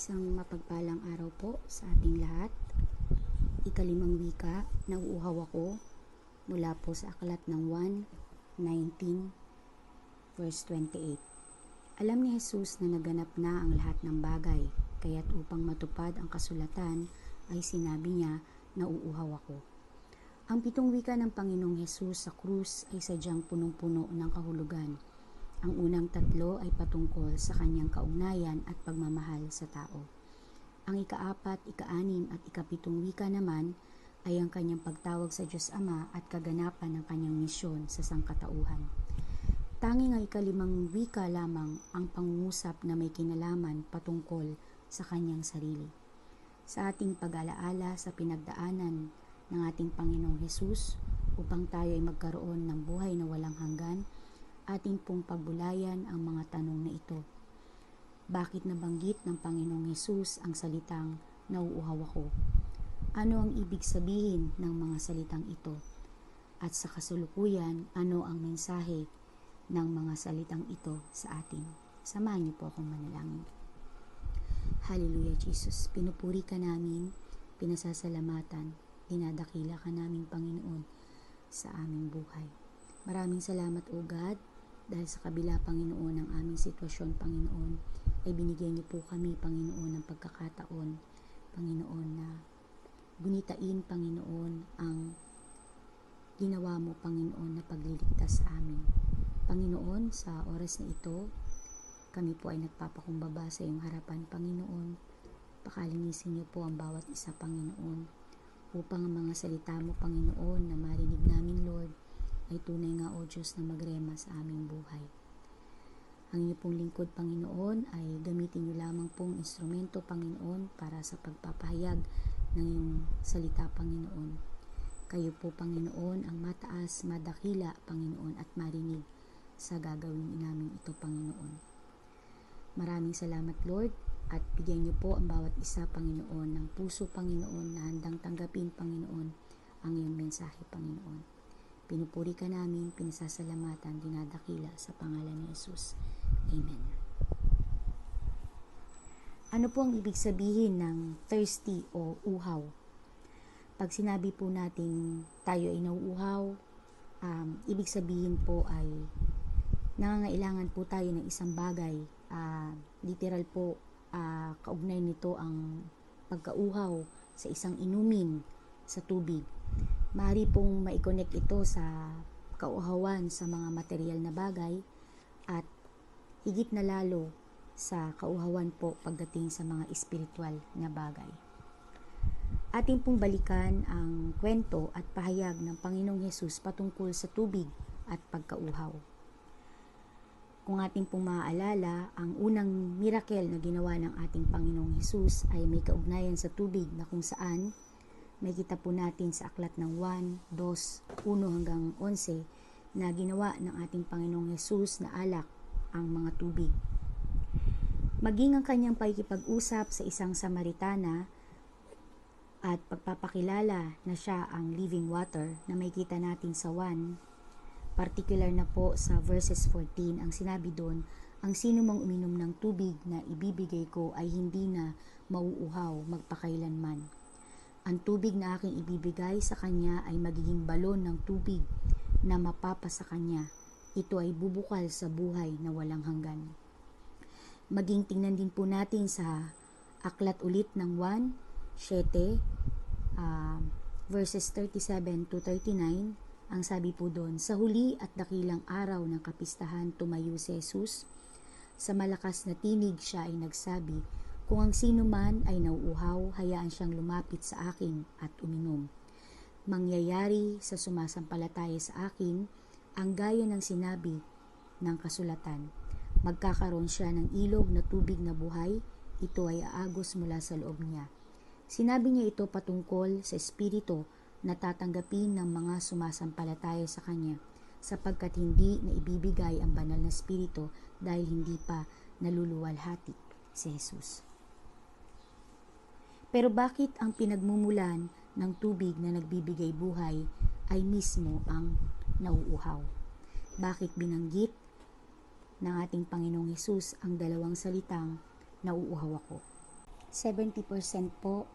Isang mapagpalang araw po sa ating lahat. Ikalimang wika, nauuhaw ako mula po sa aklat ng 1:19 verse 28. Alam ni Jesus na naganap na ang lahat ng bagay, kaya't upang matupad ang kasulatan ay sinabi niya, nauuhaw ako. Ang pitong wika ng Panginoong Jesus sa krus ay sadyang punong-puno ng kahulugan. Ang unang tatlo ay patungkol sa kanyang kaugnayan at pagmamahal sa tao. Ang ika-4, ika-6 at ika-7 wika naman ay ang kanyang pagtawag sa Diyos Ama at kaganapan ng kanyang misyon sa sangkatauhan. Tanging ang ika-5 wika lamang ang pangungusap na may kinalaman patungkol sa kanyang sarili. Sa ating pag-alaala sa pinagdaanan ng ating Panginoong Jesus upang tayo ay magkaroon ng buhay na walang hanggan, ating pong pagbulayan ang mga tanong na ito. Bakit nabanggit ng Panginoong Hesus ang salitang nauuhaw ako? Ano ang ibig sabihin ng mga salitang ito? At sa kasulukuyan, ano ang mensahe ng mga salitang ito sa atin? Samahan niyo po akong manalangin. Hallelujah, Jesus. Pinupuri ka namin, pinasasalamatan, dinadakila ka namin, Panginoon, sa aming buhay. Maraming salamat, O God, dahil sa kabila, Panginoon, ng aming sitwasyon, Panginoon, ay binigyan niyo po kami, Panginoon, ng pagkakataon, Panginoon, na gunitain, Panginoon, ang ginawa mo, Panginoon, na pagliligtas sa amin. Panginoon, sa oras na ito, kami po ay nagpapakumbaba sa iyong harapan, Panginoon. Pakalinisin niyo po ang bawat isa, Panginoon, upang ang mga salita mo, Panginoon, na marinig namin, Lord, ay tunay nga, O Diyos, na magrema sa aming buhay. Ang iyo pong lingkod, Panginoon, ay gamitin niyo lamang pong instrumento, Panginoon, para sa pagpapahayag ng iyong salita, Panginoon. Kayo po, Panginoon, ang mataas, madakila, Panginoon, at marinig sa gagawin namin ito, Panginoon. Maraming salamat, Lord, at bigyan niyo po ang bawat isa, Panginoon, ng puso, Panginoon, na handang tanggapin, Panginoon, ang iyong mensahe, Panginoon. Pinupuri ka namin, pinasasalamatan, dinadakila sa pangalan ni Jesus. Amen. Ano po ang ibig sabihin ng thirsty o uhaw? Pag sinabi po natin tayo ay nauuhaw, ibig sabihin po ay nangangailangan po tayo ng isang bagay. Literal po, kaugnay nito ang pagkauhaw sa isang inumin sa tubig. Maaari pong ma-connect ito sa kauhawan sa mga material na bagay at higit na lalo sa kauhawan po pagdating sa mga espiritual na bagay. Ating pong balikan ang kwento at pahayag ng Panginoong Hesus patungkol sa tubig at pagkauhaw. Kung ating pong maaalala, ang unang miracle na ginawa ng ating Panginoong Hesus ay may kaugnayan sa tubig na kung saan may kita po natin sa aklat ng 1, 2, 1 hanggang 11 na ginawa ng ating Panginoong Hesus na alak ang mga tubig. Maging ang kanyang pakikipag-usap sa isang Samaritana at pagpapakilala na siya ang living water na may kita natin sa 1, particular na po sa verses 14, ang sinabi doon, ang sino mang uminom ng tubig na ibibigay ko ay hindi na mauuhaw magpakailanman. Ang tubig na aking ibibigay sa kanya ay magiging balon ng tubig na mapapa sa kanya. Ito ay bubukal sa buhay na walang hanggan. Maging tingnan din po natin sa aklat ulit ng 1:7, verses 37 to 39, ang sabi po doon, sa huli at dakilang araw ng kapistahan tumayo si Jesus. Sa malakas na tinig siya ay nagsabi, kung ang sino man ay nauuhaw, hayaan siyang lumapit sa akin at uminom. Mangyayari sa sumasampalataya sa akin ang gaya ng sinabi ng kasulatan. Magkakaroon siya ng ilog na tubig na buhay, ito ay aagos mula sa loob niya. Sinabi niya ito patungkol sa espiritu na tatanggapin ng mga sumasampalataya sa kanya, sapagkat hindi na ibibigay ang banal na espiritu dahil hindi pa naluluwalhati si Jesus. Pero bakit ang pinagmumulan ng tubig na nagbibigay buhay ay mismo ang nauuhaw? Bakit binanggit ng ating Panginoong Hesus ang dalawang salitang nauuhaw ako? 70% po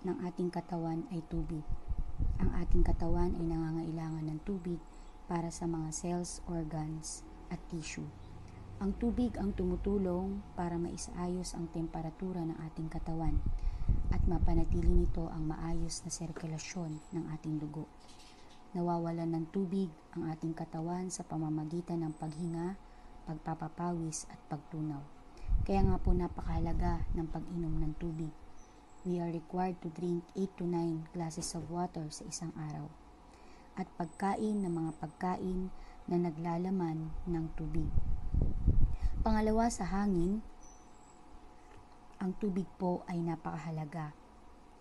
ng ating katawan ay tubig. Ang ating katawan ay nangangailangan ng tubig para sa mga cells, organs, at tissue. Ang tubig ang tumutulong para maisaayos ang temperatura ng ating katawan at mapanatili nito ang maayos na sirkulasyon ng ating dugo. Nawawalan ng tubig ang ating katawan sa pamamagitan ng paghinga, pagpapapawis at pagtunaw. Kaya nga po napakahalaga ng pag-inom ng tubig. We are required to drink 8 to 9 glasses of water sa isang araw. At pagkain ng mga pagkain na naglalaman ng tubig. Pangalawa, sa hangin, ang tubig po ay napakahalaga.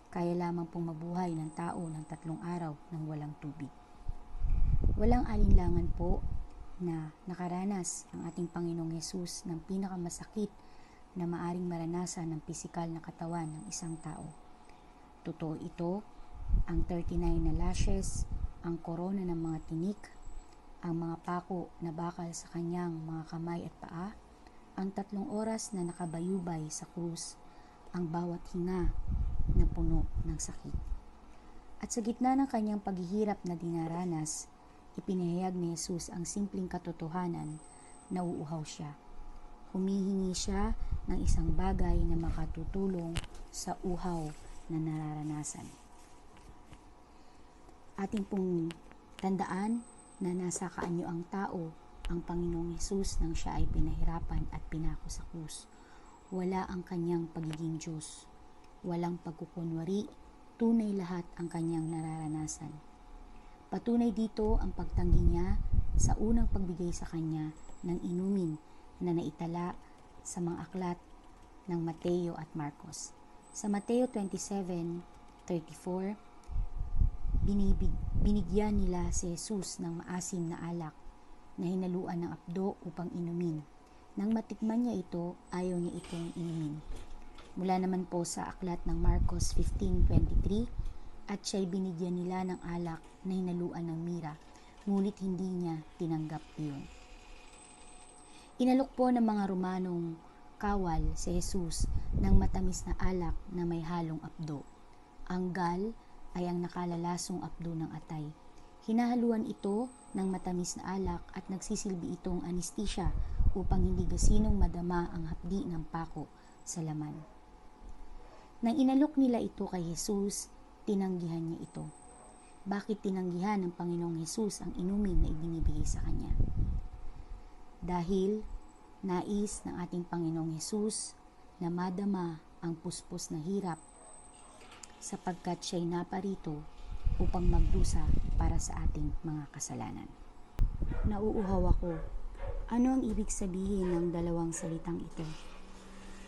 Kaya lamang pong mabuhay ng tao ng 3 araw ng walang tubig. Walang alinlangan po na nakaranas ang ating Panginoong Hesus ng pinakamasakit na maaring maranasan ng pisikal na katawan ng isang tao. Totoo ito, ang 39 na lashes, ang korona ng mga tinik, ang mga pako na bakal sa kanyang mga kamay at paa, ang 3 oras na nakabayubay sa krus, ang bawat hinga na puno ng sakit. At sa gitna ng kanyang paghihirap na dinaranas, ipinahayag ni Jesus ang simpleng katotohanan na uuhaw siya. Humihingi siya ng isang bagay na makatutulong sa uhaw na nararanasan. Ating pong tandaan na nasa kaanyo ang tao, ang Panginoong Hesus nang siya ay pinahirapan at pinako sa krus. Wala ang kanyang pagiging Diyos. Walang pagkukunwari, tunay lahat ang kanyang nararanasan. Patunay dito ang pagtanggi niya sa unang pagbigay sa kanya ng inumin na naitala sa mga aklat ng Mateo at Marcos. Sa Mateo 27:34, binigyan nila si Jesus ng maasim na alak na hinaluan ng apdo upang inumin. Nang matikman niya ito, ayaw niya itong inumin. Mula naman po sa aklat ng Marcos 15:23, at siya'y binigyan nila ng alak na hinaluan ng mira, ngunit hindi niya tinanggap iyon. Inalok po ng mga Romanong kawal si Jesus ng matamis na alak na may halong apdo. Ang gal ay ang nakalalasong apdo ng atay. Hinahaluan ito ng matamis na alak at nagsisilbi itong anesthesia upang hindi gasinong madama ang hapdi ng pako sa laman. Nang inalok nila ito kay Jesus, tinanggihan niya ito. Bakit tinanggihan ng Panginoong Hesus ang inumin na ibinibigay sa kanya? Dahil nais ng ating Panginoong Hesus na madama ang puspos na hirap sapagkat siya'y naparito upang magdusa para sa ating mga kasalanan. Nauuhaw ako. Ano ang ibig sabihin ng dalawang salitang ito?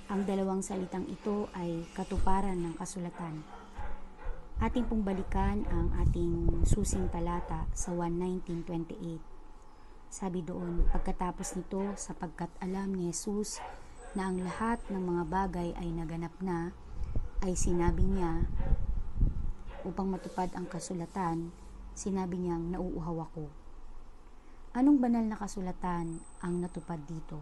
Ang dalawang salitang ito ay katuparan ng kasulatan. Ating pong balikan ang ating susing talata sa 1:19-28. Sabi doon, pagkatapos nito, sapagkat alam ni Jesus na ang lahat ng mga bagay ay naganap na, ay sinabi niya, upang matupad ang kasulatan, sinabi niyang nauuhaw ako. Anong banal na kasulatan ang natupad dito?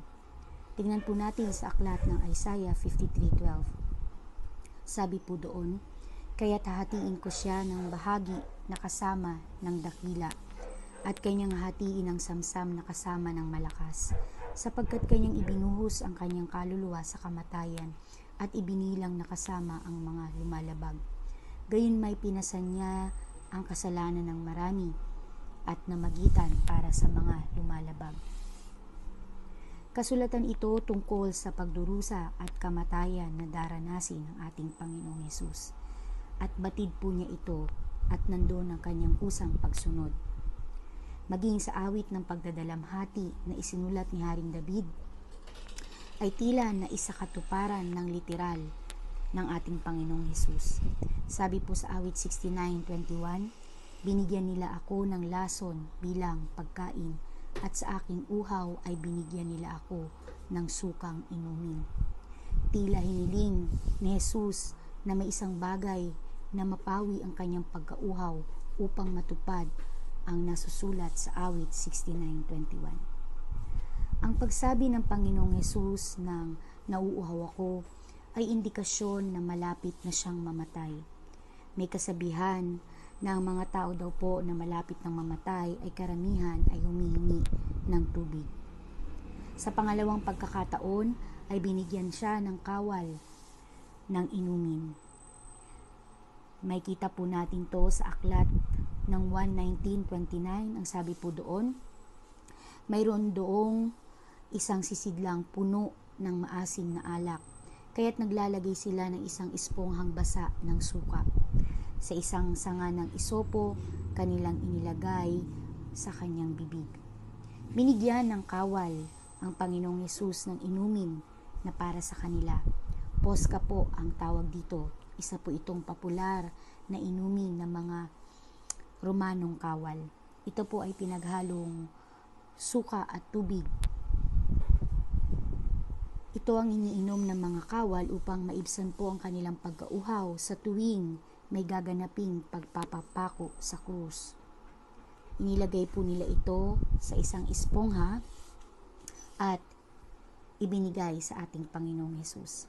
Tingnan po natin sa aklat ng Isaiah 53:12. Sabi po doon, kaya't hahatiin ko siya ng bahagi na kasama ng dakila, at kanyang hatiin ang samsam na kasama ng malakas, sapagkat kanyang ibinuhos ang kanyang kaluluwa sa kamatayan at ibinilang na kasama ang mga lumalabag. Gayon may pinasan niya ang kasalanan ng marami at namagitan para sa mga lumalabag. Kasulatan ito tungkol sa pagdurusa at kamatayan na daranasin ng ating Panginoong Hesus. At batid po niya ito at nandoon ang kanyang kusang pagsunod. Maging sa awit ng pagdadalamhati na isinulat ni Haring David, ay tila na isa katuparan ng literal ng ating Panginoong Hesus. Sabi po sa awit 69:21, binigyan nila ako ng lason bilang pagkain, at sa aking uhaw ay binigyan nila ako ng sukang inumin. Tila hiniling ni Hesus na may isang bagay na mapawi ang kanyang pagkauhaw upang matupad ang nasusulat sa awit 69:21. Ang pagsabi ng Panginoong Hesus ng nauuhaw ako ay indikasyon na malapit na siyang mamatay. May kasabihan na ang mga tao daw po na malapit ng mamatay ay karamihan ay humihingi ng tubig. Sa pangalawang pagkakataon ay binigyan siya ng kawal ng inumin. May kita po natin to sa aklat ng 1:19-29. Ang sabi po doon, mayroon doong isang sisidlang puno ng maasim na alak, kaya't naglalagay sila ng isang esponghang basa ng suka. Sa isang sanga ng isopo, kanilang inilagay sa kanyang bibig. Binigyan ng kawal ang Panginoong Hesus ng inumin na para sa kanila. Posca po ang tawag dito. Isa po itong popular na inumin ng mga Romanong kawal. Ito po ay pinaghalong suka at tubig. Ito ang iniinom ng mga kawal upang maibsan po ang kanilang pagkauhaw sa tuwing may gaganaping pagpapapako sa krus. Inilagay po nila ito sa isang espongha at ibinigay sa ating Panginoong Hesus.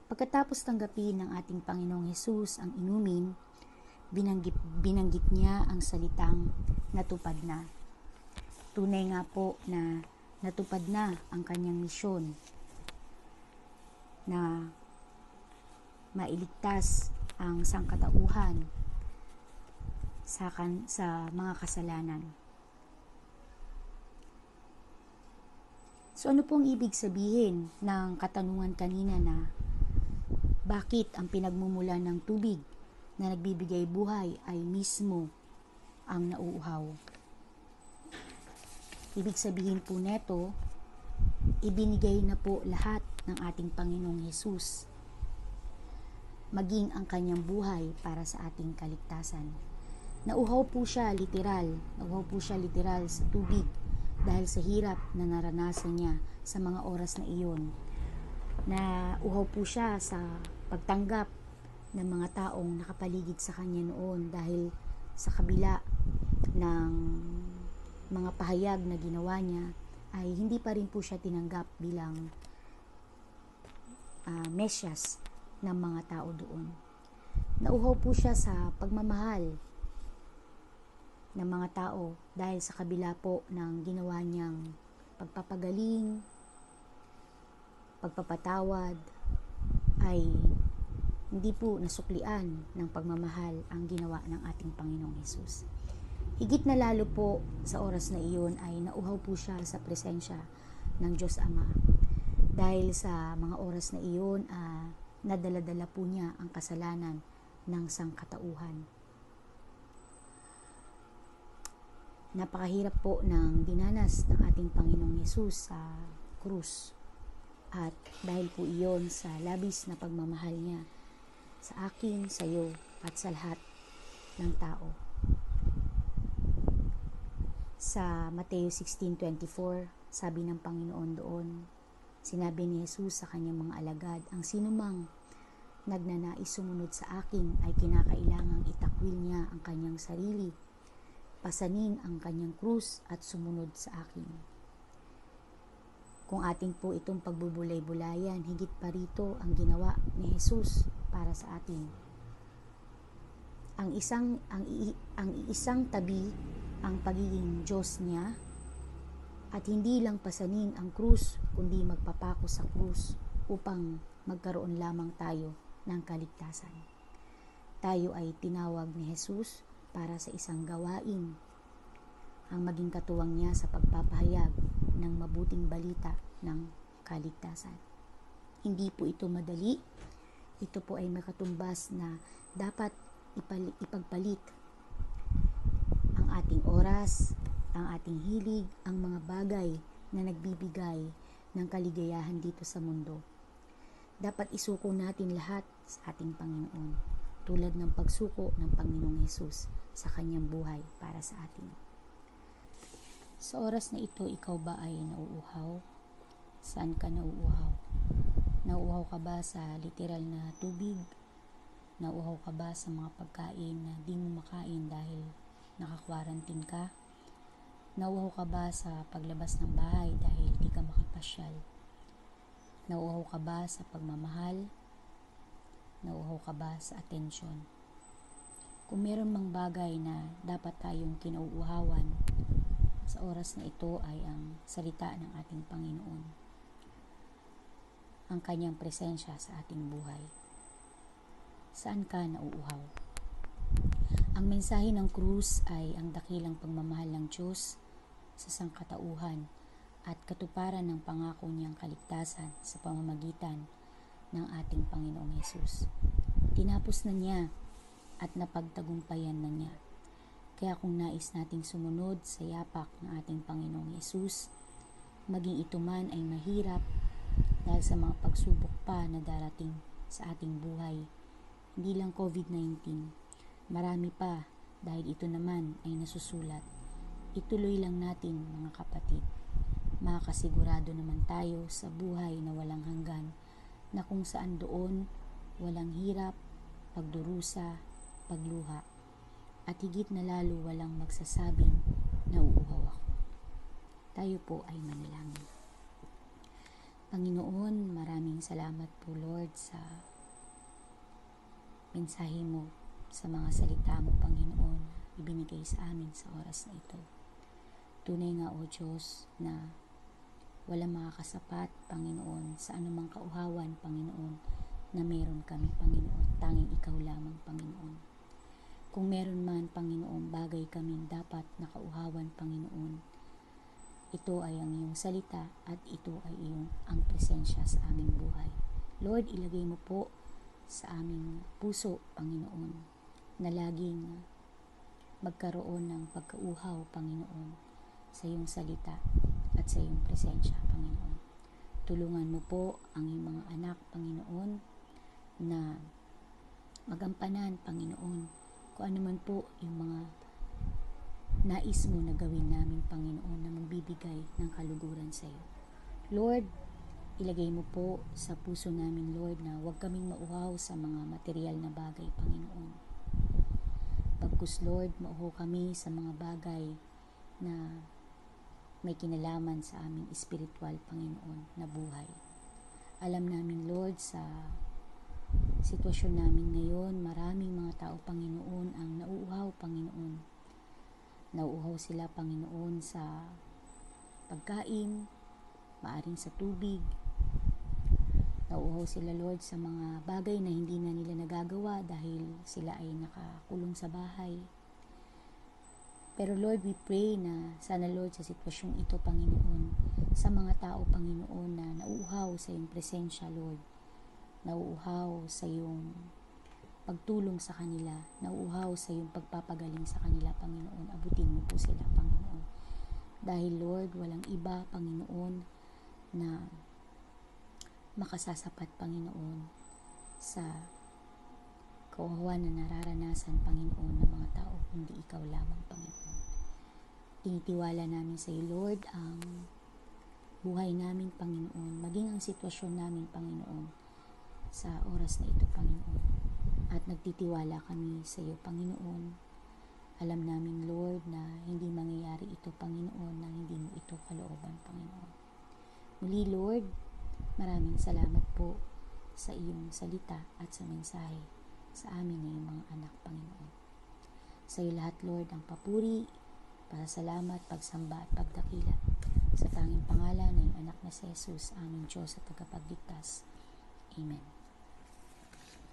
Pagkatapos tanggapin ng ating Panginoong Hesus ang inumin, binanggit niya ang salitang natupad na. Tunay nga po na natupad na ang kanyang misyon na mailigtas ang sangkatauhan sa mga kasalanan. So ano pong ibig sabihin ng katanungan kanina na bakit ang pinagmumula ng tubig na nagbibigay buhay ay mismo ang nauuhaw? Ibig sabihin po neto, ibinigay na po lahat ng ating Panginoong Hesus, maging ang kanyang buhay para sa ating kaligtasan. Nauuhaw po siya literal sa tubig dahil sa hirap na naranasan niya sa mga oras na iyon. Nauuhaw po siya sa pagtanggap ng mga taong nakapaligid sa kanya noon dahil sa kabila ng mga pahayag na ginawa niya ay hindi pa rin po siya tinanggap bilang Mesyas ng mga tao doon. Nauuhaw po siya sa pagmamahal ng mga tao dahil sa kabila po ng ginawa niyang pagpapagaling, pagpapatawad, ay hindi po nasuklian ng pagmamahal ang ginawa ng ating Panginoong Hesus. Higit na lalo po sa oras na iyon ay nauuhaw po siya sa presensya ng Diyos Ama. Dahil sa mga oras na iyon, nadala-dala po niya ang kasalanan ng sangkatauhan. Napakahirap po ng dinanas ng ating Panginoong Hesus sa krus. At dahil po iyon sa labis na pagmamahal niya sa akin, sa iyo, at sa lahat ng tao. Sa Mateo 16:24, sabi ng Panginoon doon, sinabi ni Jesus sa kanyang mga alagad, ang sinumang nagnanais sumunod sa akin ay kinakailangang itakwil niya ang kanyang sarili, pasanin ang kanyang krus at sumunod sa akin. Kung atin po itong pagbubulay-bulayan, higit pa rito ang ginawa ni Jesus para sa atin. Ang isang tabi ang pagiging Diyos niya at hindi lang pasanin ang krus kundi magpapako sa krus upang magkaroon lamang tayo ng kaligtasan. Tayo ay tinawag ni Jesus para sa isang gawain, ang maging katuwang niya sa pagpapahayag ng mabuting balita ng kaligtasan. Hindi po ito madali. Ito po ay makatumbas na dapat ipagpalit ang ating oras, ang ating hilig, ang mga bagay na nagbibigay ng kaligayahan dito sa mundo. Dapat isuko natin lahat sa ating Panginoon, tulad ng pagsuko ng Panginoong Hesus sa kanyang buhay para sa atin. Sa oras na ito, ikaw ba ay nauuhaw? Saan ka nauuhaw? Nauuhaw ka ba sa literal na tubig? Nauuhaw ka ba sa mga pagkain na di mo makain dahil naka-quarantine ka? Nauuhaw ka ba sa paglabas ng bahay dahil di ka makapasyal? Nauuhaw ka ba sa pagmamahal Nauuhaw ka ba sa atensyon? Kung meron mang bagay na dapat tayong kinauuhawan sa oras na ito ay ang salita ng ating Panginoon, ang kanyang presensya sa ating buhay. Saan ka nauuhaw? Ang mensahe ng krus ay ang dakilang pagmamahal ng Diyos sa sangkatauhan at katuparan ng pangako niyang kaligtasan sa pamamagitan ng ating Panginoong Hesus. Tinapos na niya at napagtagumpayan na niya. Kaya kung nais nating sumunod sa yapak ng ating Panginoong Hesus, maging ito man ay mahirap dahil sa mga pagsubok pa na darating sa ating buhay, hindi lang COVID-19, marami pa dahil ito naman ay nasusulat. Ituloy lang natin mga kapatid. Makakasigurado naman tayo sa buhay na walang hanggan na kung saan doon walang hirap, pagdurusa, pagluha, at higit na lalo walang magsasabing nauuhaw ako. Tayo po ay manalangin. Panginoon, maraming salamat po Lord sa mensahe mo, sa mga salita mo Panginoon, ibinigay sa amin sa oras na ito. Tunay nga o Diyos na walang makakasapat Panginoon sa anumang kauhawan Panginoon na meron kami Panginoon, tanging ikaw lamang Panginoon. Kung meron man, Panginoon, bagay kaming dapat nakauhawan, Panginoon, ito ay ang iyong salita at ito ay ang presensya sa aming buhay. Lord, ilagay mo po sa aming puso, Panginoon, na laging magkaroon ng pagkauhaw, Panginoon, sa iyong salita at sa iyong presensya, Panginoon. Tulungan mo po ang iyong mga anak, Panginoon, na magampanan, Panginoon, kung ano man po yung mga nais mo na gawin namin, Panginoon, na magbibigay ng kaluguran sa iyo. Lord, ilagay mo po sa puso namin, Lord, na huwag kaming mauhaw sa mga material na bagay, Panginoon. Pagkus, Lord, mauhaw kami sa mga bagay na may kinalaman sa aming espiritual, Panginoon, na buhay. Alam namin, Lord, sa sitwasyon namin ngayon, maraming mga tao, Panginoon, ang nauuhaw, Panginoon. Nauuhaw sila, Panginoon, sa pagkain, maaring sa tubig. Nauuhaw sila, Lord, sa mga bagay na hindi na nila nagagawa dahil sila ay nakakulong sa bahay. Pero Lord, we pray na sana, Lord, sa sitwasyong ito, Panginoon, sa mga tao, Panginoon, na nauuhaw sa iyong presensya, Lord, nauuhaw sa iyong pagtulong sa kanila, nauuhaw sa iyong pagpapagaling sa kanila, Panginoon. Abutin mo po sila, Panginoon. Dahil, Lord, walang iba, Panginoon, na makasasapat, Panginoon, sa kauhawan na nararanasan, Panginoon, ng mga tao, kundi ikaw lamang, Panginoon. Tinitiwala namin sa iyo, Lord, ang buhay namin, Panginoon, maging ang sitwasyon namin, Panginoon, sa oras na ito, Panginoon. At nagtitiwala kami sa iyo, Panginoon. Alam namin, Lord, na hindi mangyayari ito, Panginoon, na hindi mo ito kalooban, Panginoon. Muli, Lord, maraming salamat po sa iyong salita at sa mensahe sa amin na iyong mga anak, Panginoon. Sa iyo lahat, Lord, ang papuri, pasasalamat, pagsamba at pagdakila sa tanging pangalan ng iyong anak na si Jesus, aming Diyos at tagapagligtas. Amen.